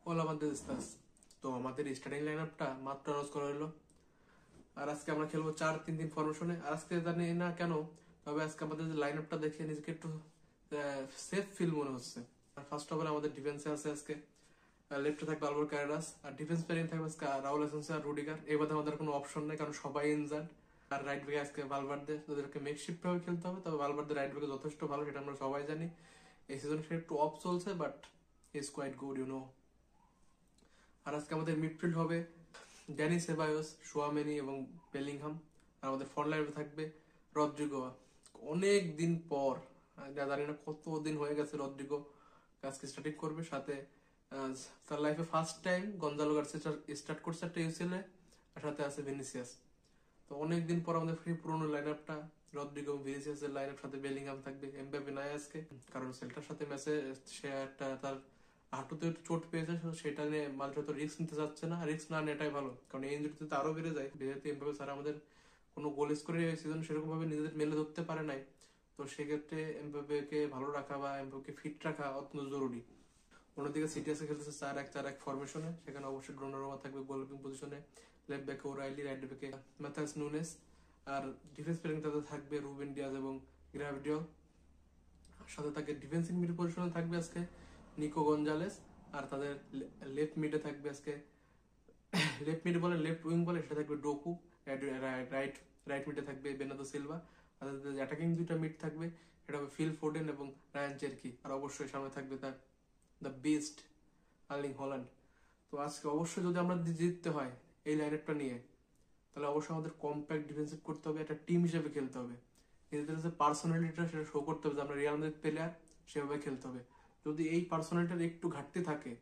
Hola amantes estás তো আমাদের starting line আপটা মাত্র লঞ্চ করা হলো। আর আজকে আমরা খেলবো 4-3-3 ফরমেশনে। আর আজকে জানি না কেন, তবে আজকে আমাদের যে লাইন আপটা দেখে নিজেকে একটু সেফ ফিল মনে হচ্ছে। আর ফার্স্ট অফ অল আমাদের ডিফেন্সে আছে আজকে লেফটে থাকবে আলবার ক্যারেরাস, আর ডিফেন্স প্লেয়ারিং থাকবে আজকে রাউল এসেন্সিও আর রুডিগার। এই বাদে আমাদের কোনো অপশন নেই, কারণ সবাই ইনজার্ড। আর রাইট ব্যাকে আজকে ভালভার্দে, ওদেরকে মেকশিফট ভাবে খেলতে হবে, তবে ভালভার্দে রাইট ব্যাকে যথেষ্ট ভালো, সেটা আমরা সবাই জানি। এই সিজন সে একটু অফ চলছে, but is quite good you know. আর আজকে আমাদের মিডফিল্ড হবে ড্যানি সেবায়োস, শোয়ামেনি এবং বেলিংহাম। আর আমাদের ফ্রন্ট লাইনে থাকবে রদ্রিগো। অনেক দিন পর, জানি না কতদিন হয়ে গেছে রদ্রিগো কাজকে স্টার্টিং করবে। সাথে তার লাইফে first time Gonzalo Garcia start করছে একটা ইউসিএল এ, আর সাথে আছে ভিনিসিয়াস। তো অনেকদিন পর আমাদের ফ্রি পুরোনো লাইন আপটা রদ্রিগো ভিনিসিয়াস এর লাইন আপ, সাথে বেলিংহাম থাকবে। এমবাপে নাই আজকে, কারণ সেল্টার সাথে ম্যাচে সে একটা তার হাঁটুতে একটু চোট পেয়েছে, সেটা নিয়ে মাঝে হয়তো রিস্ক নিতে চাচ্ছে না। রিস্ক না নেওয়াটাই ভালো, কারণ এই ইঞ্জুরিতে তো আরো বেড়ে যায়। যেহেতু এমবাপে স্যার আমাদের কোনো গোল স্কোরে সিজন সেরকম ভাবে নিজেদের মেলে ধরতে পারে নাই, তো সেক্ষেত্রে এমবাপেকে ভালো রাখা বা এমবাপেকে ফিট রাখা অত্যন্ত জরুরি। অন্যদিকে সিটিএসে খেলতেছে 4-1-4-1 ফরমেশনে। সেখানে অবশ্যই ডোনারুমা থাকবে গোলকিপিং পজিশনে, লেফট ব্যাকে ওরাইলি, রাইট ব্যাকে ম্যাথাস নুনেস। আর ডিফেন্স প্লেয়ারিং তাতে থাকবে রুবেন ডিয়াজ এবং গ্রাভিডিও। সাথে তাকে ডিফেন্সিভ মিড পজিশনে থাকবে আজকে নিকো গঞ্জালেস। আর তাদের লেফট মিডে থাকবে আজকে, লেফট মিড বলে লেফট উইং বলে, সেটা থাকবে ডোকু। রাইট রাইট মিডে থাকবে বেনাদো সিলভা। আর তাদের অ্যাটাকিং দুইটা মিড থাকবে, সেটা হবে ফিল ফোর্ডেন এবং রায়ান চেরকি। আর অবশ্যই সামনে থাকবে তার দ্য বেস্ট আর্লিং হল্যান্ড। তো আজকে অবশ্যই যদি আমরা জিততে হয় এই লাইনআপটা নিয়ে, তাহলে অবশ্যই আমাদের কম্প্যাক্ট ডিফেন্সিভ করতে হবে, একটা টিম হিসেবে খেলতে হবে। নিজেদের যে পার্সোনালিটিটা সেটা শো করতে হবে যে আমরা রিয়াল মাদ্রিদ প্লেয়ার, সেভাবে খেলতে হবে। যদি এই পার্সোনালিটির একটু ঘাটতি থাকে,